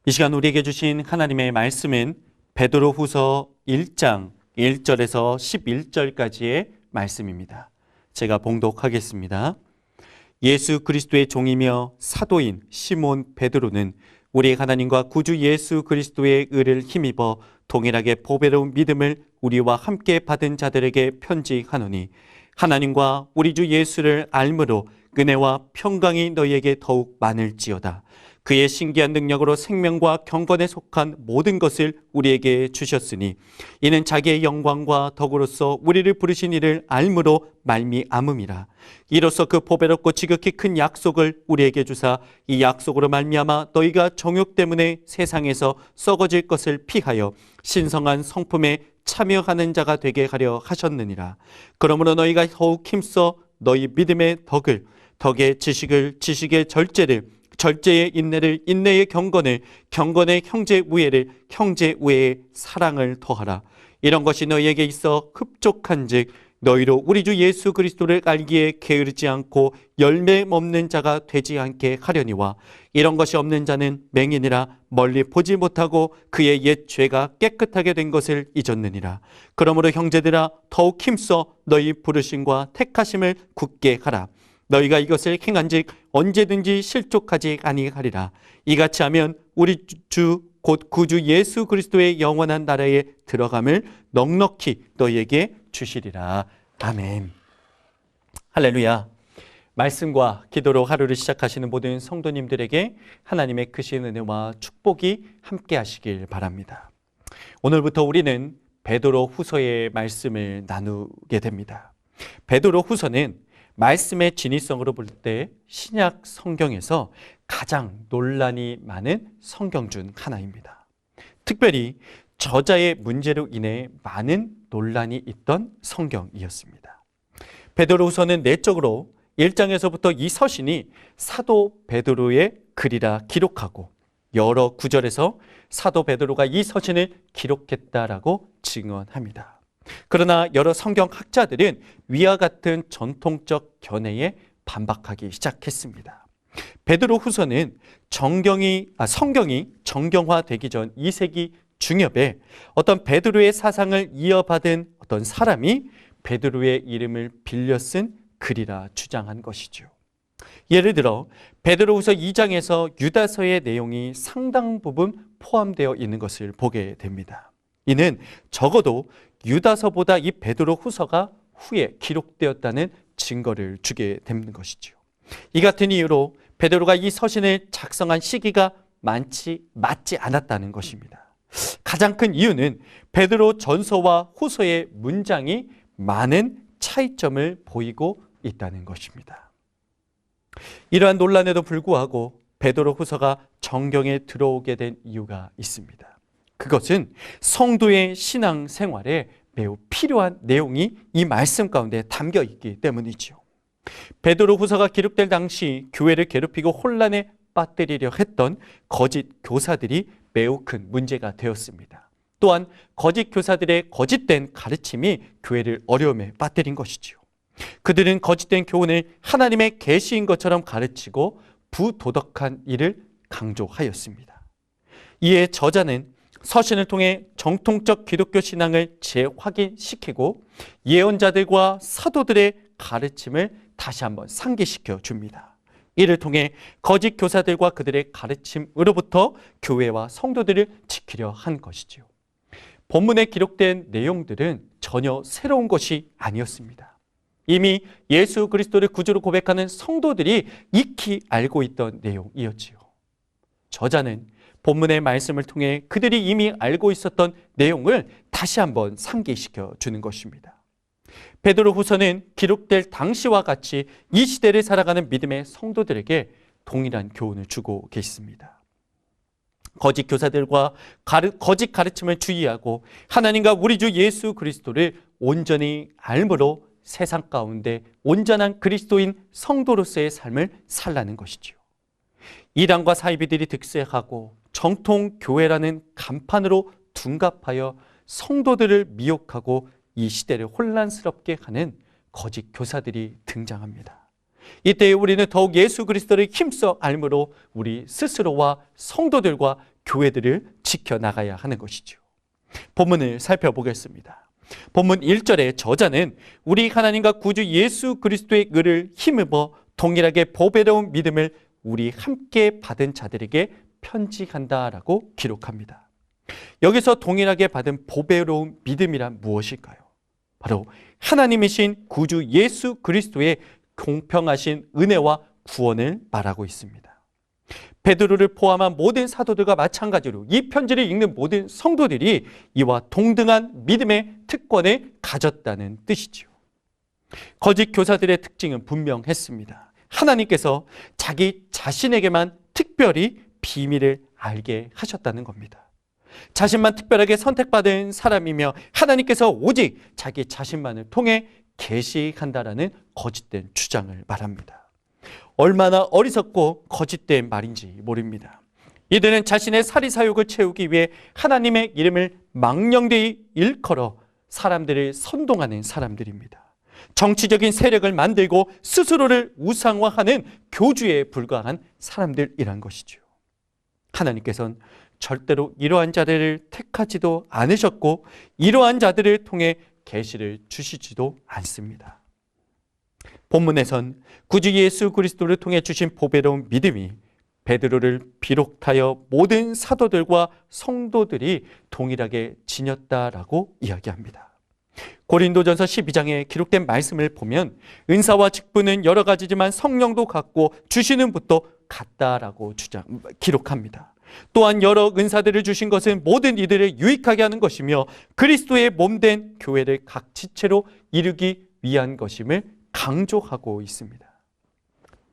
이 시간 우리에게 주신 하나님의 말씀은 베드로후서 1장 1절에서 11절까지의 말씀입니다. 제가 봉독하겠습니다. 예수 그리스도의 종이며 사도인 시몬 베드로는 우리 하나님과 구주 예수 그리스도의 의를 힘입어 동일하게 보배로운 믿음을 우리와 함께 받은 자들에게 편지하노니, 하나님과 우리 주 예수를 알므로 은혜와 평강이 너희에게 더욱 많을지어다. 그의 신기한 능력으로 생명과 경건에 속한 모든 것을 우리에게 주셨으니, 이는 자기의 영광과 덕으로서 우리를 부르신 이를 알므로 말미암음이라. 이로써 그 보배롭고 지극히 큰 약속을 우리에게 주사, 이 약속으로 말미암아 너희가 정욕 때문에 세상에서 썩어질 것을 피하여 신성한 성품에 참여하는 자가 되게 하려 하셨느니라. 그러므로 너희가 더욱 힘써 너희 믿음의 덕을, 덕의 지식을, 지식의 절제를, 절제의 인내를, 인내의 경건을, 경건의 형제 우애를, 형제 우애의 사랑을 더하라. 이런 것이 너희에게 있어 흡족한즉 너희로 우리 주 예수 그리스도를 알기에 게으르지 않고 열매 없는 자가 되지 않게 하려니와, 이런 것이 없는 자는 맹인이라 멀리 보지 못하고 그의 옛 죄가 깨끗하게 된 것을 잊었느니라. 그러므로 형제들아, 더욱 힘써 너희 부르심과 택하심을 굳게 하라. 너희가 이것을 행한즉 언제든지 실족하지 아니하리라. 이같이 하면 우리 주 곧 구주 예수 그리스도의 영원한 나라에 들어감을 넉넉히 너희에게 주시리라. 아멘. 할렐루야. 말씀과 기도로 하루를 시작하시는 모든 성도님들에게 하나님의 크신 은혜와 축복이 함께 하시길 바랍니다. 오늘부터 우리는 베드로 후서의 말씀을 나누게 됩니다. 베드로 후서는 말씀의 진위성으로 볼 때 신약 성경에서 가장 논란이 많은 성경 중 하나입니다. 특별히 저자의 문제로 인해 많은 논란이 있던 성경이었습니다. 베드로후서는 내적으로 1장에서부터 이 서신이 사도 베드로의 글이라 기록하고, 여러 구절에서 사도 베드로가 이 서신을 기록했다라고 증언합니다. 그러나 여러 성경학자들은 위와 같은 전통적 견해에 반박하기 시작했습니다. 베드로 후서는 성경이 정경화되기 전 2세기 중엽에 어떤 베드로의 사상을 이어받은 어떤 사람이 베드로의 이름을 빌려 쓴 글이라 주장한 것이죠. 예를 들어 베드로후서 2장에서 유다서의 내용이 상당 부분 포함되어 있는 것을 보게 됩니다. 이는 적어도 유다서보다 이 베드로 후서가 후에 기록되었다는 증거를 주게 되는 것이죠. 이 같은 이유로 베드로가 이 서신을 작성한 시기가 맞지 않았다는 것입니다. 가장 큰 이유는 베드로 전서와 후서의 문장이 많은 차이점을 보이고 있다는 것입니다. 이러한 논란에도 불구하고 베드로 후서가 정경에 들어오게 된 이유가 있습니다. 그것은 성도의 신앙 생활에 매우 필요한 내용이 이 말씀 가운데 담겨 있기 때문이죠. 베드로 후서가 기록될 당시 교회를 괴롭히고 혼란에 빠뜨리려 했던 거짓 교사들이 매우 큰 문제가 되었습니다. 또한 거짓 교사들의 거짓된 가르침이 교회를 어려움에 빠뜨린 것이죠. 그들은 거짓된 교훈을 하나님의 계시인 것처럼 가르치고 부도덕한 일을 강조하였습니다. 이에 저자는 서신을 통해 정통적 기독교 신앙을 재확인시키고 예언자들과 사도들의 가르침을 다시 한번 상기시켜 줍니다. 이를 통해 거짓 교사들과 그들의 가르침으로부터 교회와 성도들을 지키려 한 것이지요. 본문에 기록된 내용들은 전혀 새로운 것이 아니었습니다. 이미 예수 그리스도를 구주로 고백하는 성도들이 익히 알고 있던 내용이었지요. 저자는 본문의 말씀을 통해 그들이 이미 알고 있었던 내용을 다시 한번 상기시켜 주는 것입니다. 베드로 후서는 기록될 당시와 같이 이 시대를 살아가는 믿음의 성도들에게 동일한 교훈을 주고 계십니다. 거짓 교사들과 거짓 가르침을 주의하고 하나님과 우리 주 예수 그리스도를 온전히 알므로 세상 가운데 온전한 그리스도인 성도로서의 삶을 살라는 것이지요. 이단과 사이비들이 득세하고 정통 교회라는 간판으로 둔갑하여 성도들을 미혹하고 이 시대를 혼란스럽게 하는 거짓 교사들이 등장합니다. 이때 우리는 더욱 예수 그리스도를 힘써 알므로 우리 스스로와 성도들과 교회들을 지켜나가야 하는 것이죠. 본문을 살펴보겠습니다. 본문 1절의 저자는 우리 하나님과 구주 예수 그리스도의 의를 힘입어 동일하게 보배로운 믿음을 우리 함께 받은 자들에게 편지한다라고 기록합니다. 여기서 동일하게 받은 보배로운 믿음이란 무엇일까요? 바로 하나님이신 구주 예수 그리스도의 공평하신 은혜와 구원을 말하고 있습니다. 베드로를 포함한 모든 사도들과 마찬가지로 이 편지를 읽는 모든 성도들이 이와 동등한 믿음의 특권을 가졌다는 뜻이죠. 거짓 교사들의 특징은 분명했습니다. 하나님께서 자기 자신에게만 특별히 비밀을 알게 하셨다는 겁니다. 자신만 특별하게 선택받은 사람이며 하나님께서 오직 자기 자신만을 통해 계시한다라는 거짓된 주장을 말합니다. 얼마나 어리석고 거짓된 말인지 모릅니다. 이들은 자신의 사리사욕을 채우기 위해 하나님의 이름을 망령되이 일컬어 사람들을 선동하는 사람들입니다. 정치적인 세력을 만들고 스스로를 우상화하는 교주에 불과한 사람들이란 것이죠. 하나님께서는 절대로 이러한 자들을 택하지도 않으셨고 이러한 자들을 통해 계시를 주시지도 않습니다. 본문에선 구주 예수 그리스도를 통해 주신 보배로운 믿음이 베드로를 비롯하여 모든 사도들과 성도들이 동일하게 지녔다라고 이야기합니다. 고린도전서 12장에 기록된 말씀을 보면 은사와 직분은 여러 가지지만 성령도 같고 주시는 분도 같다라고 기록합니다. 또한 여러 은사들을 주신 것은 모든 이들을 유익하게 하는 것이며 그리스도의 몸된 교회를 각 지체로 이루기 위한 것임을 강조하고 있습니다.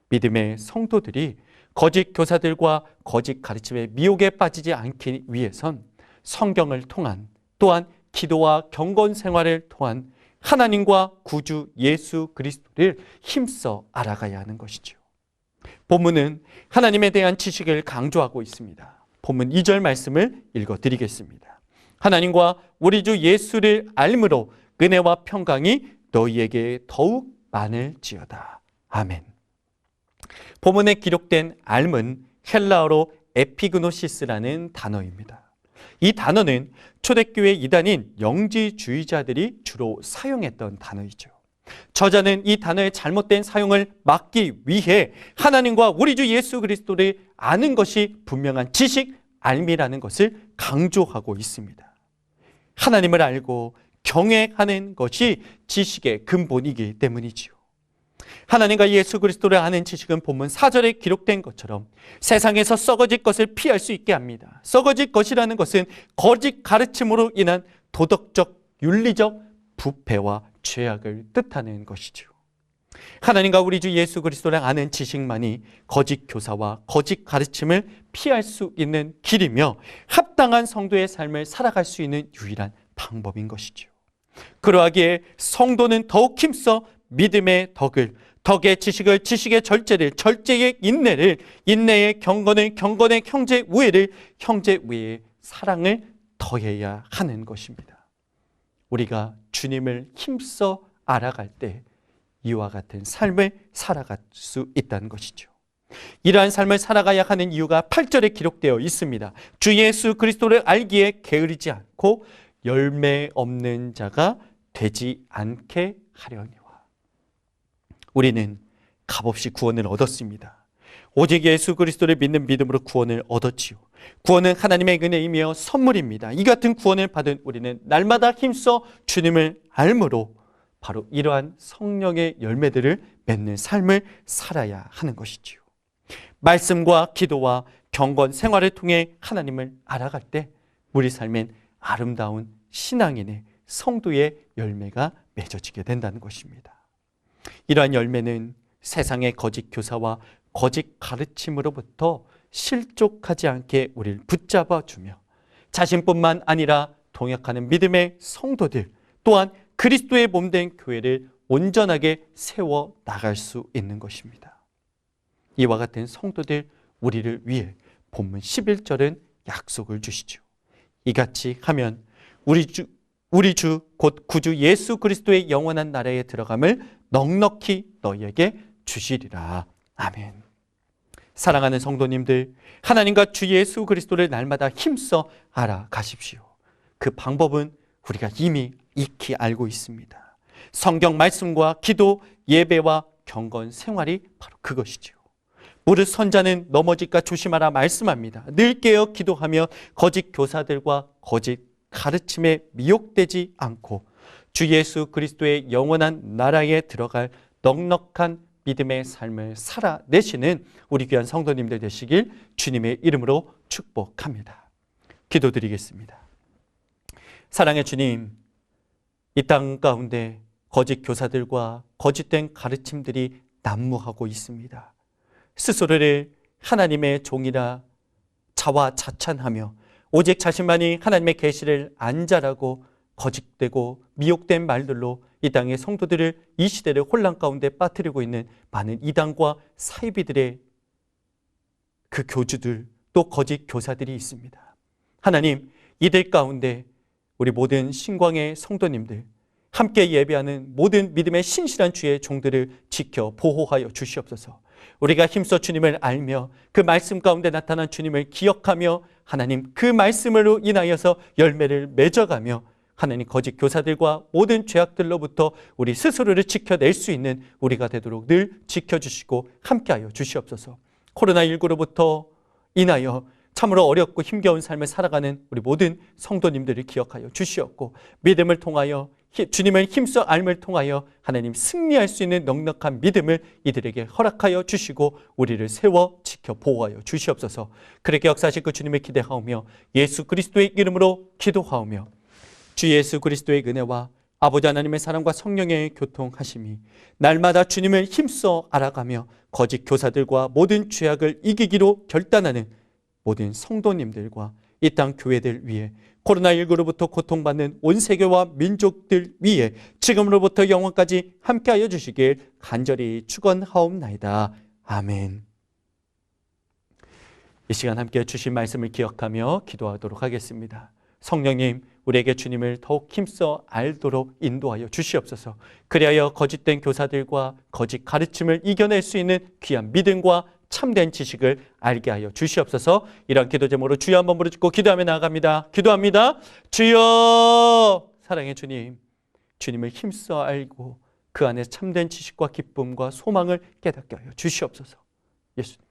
믿음의 성도들이 거짓 교사들과 거짓 가르침의 미혹에 빠지지 않기 위해선 성경을 통한 또한 기도와 경건 생활을 통한 하나님과 구주 예수 그리스도를 힘써 알아가야 하는 것이죠. 본문은 하나님에 대한 지식을 강조하고 있습니다. 본문 2절 말씀을 읽어드리겠습니다. 하나님과 우리 주 예수를 알므로 은혜와 평강이 너희에게 더욱 많을지어다. 아멘. 본문에 기록된 알은 헬라어로 에피그노시스라는 단어입니다. 이 단어는 초대교회 이단인 영지주의자들이 주로 사용했던 단어이죠. 저자는 이 단어의 잘못된 사용을 막기 위해 하나님과 우리 주 예수 그리스도를 아는 것이 분명한 지식, 알미라는 것을 강조하고 있습니다. 하나님을 알고 경외하는 것이 지식의 근본이기 때문이지요. 하나님과 예수 그리스도를 아는 지식은 본문 4절에 기록된 것처럼 세상에서 썩어질 것을 피할 수 있게 합니다. 썩어질 것이라는 것은 거짓 가르침으로 인한 도덕적, 윤리적 부패와 죄악을 뜻하는 것이죠. 하나님과 우리 주 예수 그리스도를 아는 지식만이 거짓 교사와 거짓 가르침을 피할 수 있는 길이며 합당한 성도의 삶을 살아갈 수 있는 유일한 방법인 것이죠. 그러하기에 성도는 더욱 힘써 믿음의 덕을, 덕의 지식을, 지식의 절제를, 절제의 인내를, 인내의 경건을, 경건의 형제 우애를, 형제 우애의 사랑을 더해야 하는 것입니다. 우리가 주님을 힘써 알아갈 때 이와 같은 삶을 살아갈 수 있다는 것이죠. 이러한 삶을 살아가야 하는 이유가 8절에 기록되어 있습니다. 주 예수 그리스도를 알기에 게으르지 않고 열매 없는 자가 되지 않게 하려니와. 우리는 값없이 구원을 얻었습니다. 오직 예수 그리스도를 믿는 믿음으로 구원을 얻었지요. 구원은 하나님의 은혜이며 선물입니다. 이 같은 구원을 받은 우리는 날마다 힘써 주님을 알므로 바로 이러한 성령의 열매들을 맺는 삶을 살아야 하는 것이지요. 말씀과 기도와 경건 생활을 통해 하나님을 알아갈 때 우리 삶엔 아름다운 신앙인의 성도의 열매가 맺어지게 된다는 것입니다. 이러한 열매는 세상의 거짓 교사와 거짓 가르침으로부터 실족하지 않게 우리를 붙잡아주며 자신뿐만 아니라 동역하는 믿음의 성도들 또한 그리스도의 몸된 교회를 온전하게 세워 나갈 수 있는 것입니다. 이와 같은 성도들 우리를 위해 본문 11절은 약속을 주시죠. 이같이 하면 우리 주 곧 구주 예수 그리스도의 영원한 나라에 들어감을 넉넉히 너희에게 주시리라. 아멘. 사랑하는 성도님들, 하나님과 주 예수 그리스도를 날마다 힘써 알아가십시오. 그 방법은 우리가 이미 익히 알고 있습니다. 성경 말씀과 기도, 예배와 경건 생활이 바로 그것이죠. 무릇 선자는 넘어질까 조심하라 말씀합니다. 늘 깨어 기도하며 거짓 교사들과 거짓 가르침에 미혹되지 않고 주 예수 그리스도의 영원한 나라에 들어갈 넉넉한 믿음의 삶을 살아내시는 우리 귀한 성도님들 되시길 주님의 이름으로 축복합니다. 기도드리겠습니다. 사랑의 주님, 이 땅 가운데 거짓 교사들과 거짓된 가르침들이 난무하고 있습니다. 스스로를 하나님의 종이라 자화자찬하며 오직 자신만이 하나님의 계시를 안 자라고 거짓되고 미혹된 말들로 이 땅의 성도들을 이 시대를 혼란 가운데 빠뜨리고 있는 많은 이단과 사이비들의 그 교주들 또 거짓 교사들이 있습니다. 하나님, 이들 가운데 우리 모든 신광의 성도님들, 함께 예배하는 모든 믿음의 신실한 주의 종들을 지켜 보호하여 주시옵소서. 우리가 힘써 주님을 알며 그 말씀 가운데 나타난 주님을 기억하며 하나님 그 말씀으로 인하여서 열매를 맺어가며 하나님 거짓 교사들과 모든 죄악들로부터 우리 스스로를 지켜낼 수 있는 우리가 되도록 늘 지켜주시고 함께하여 주시옵소서. 코로나19로부터 인하여 참으로 어렵고 힘겨운 삶을 살아가는 우리 모든 성도님들을 기억하여 주시옵고 믿음을 통하여 주님을 힘써 알을 통하여 하나님 승리할 수 있는 넉넉한 믿음을 이들에게 허락하여 주시고 우리를 세워 지켜 보호하여 주시옵소서. 그렇게 역사하실 그 주님을 기대하오며 예수 그리스도의 이름으로 기도하오며 주 예수 그리스도의 은혜와 아버지 하나님의 사랑과 성령의 교통하심이 날마다 주님을 힘써 알아가며 거짓 교사들과 모든 죄악을 이기기로 결단하는 모든 성도님들과 이 땅 교회들 위해 코로나19로부터 고통받는 온 세계와 민족들 위해 지금으로부터 영원까지 함께하여 주시길 간절히 축원하옵나이다. 아멘. 이 시간 함께 주신 말씀을 기억하며 기도하도록 하겠습니다. 성령님, 우리에게 주님을 더욱 힘써 알도록 인도하여 주시옵소서. 그리하여 거짓된 교사들과 거짓 가르침을 이겨낼 수 있는 귀한 믿음과 참된 지식을 알게 하여 주시옵소서. 이런 기도 제목으로 주여 한번 부르짖고 기도하며 나아갑니다. 기도합니다. 주여, 사랑의 주님, 주님을 힘써 알고 그 안에 참된 지식과 기쁨과 소망을 깨닫게 하여 주시옵소서. 예수님.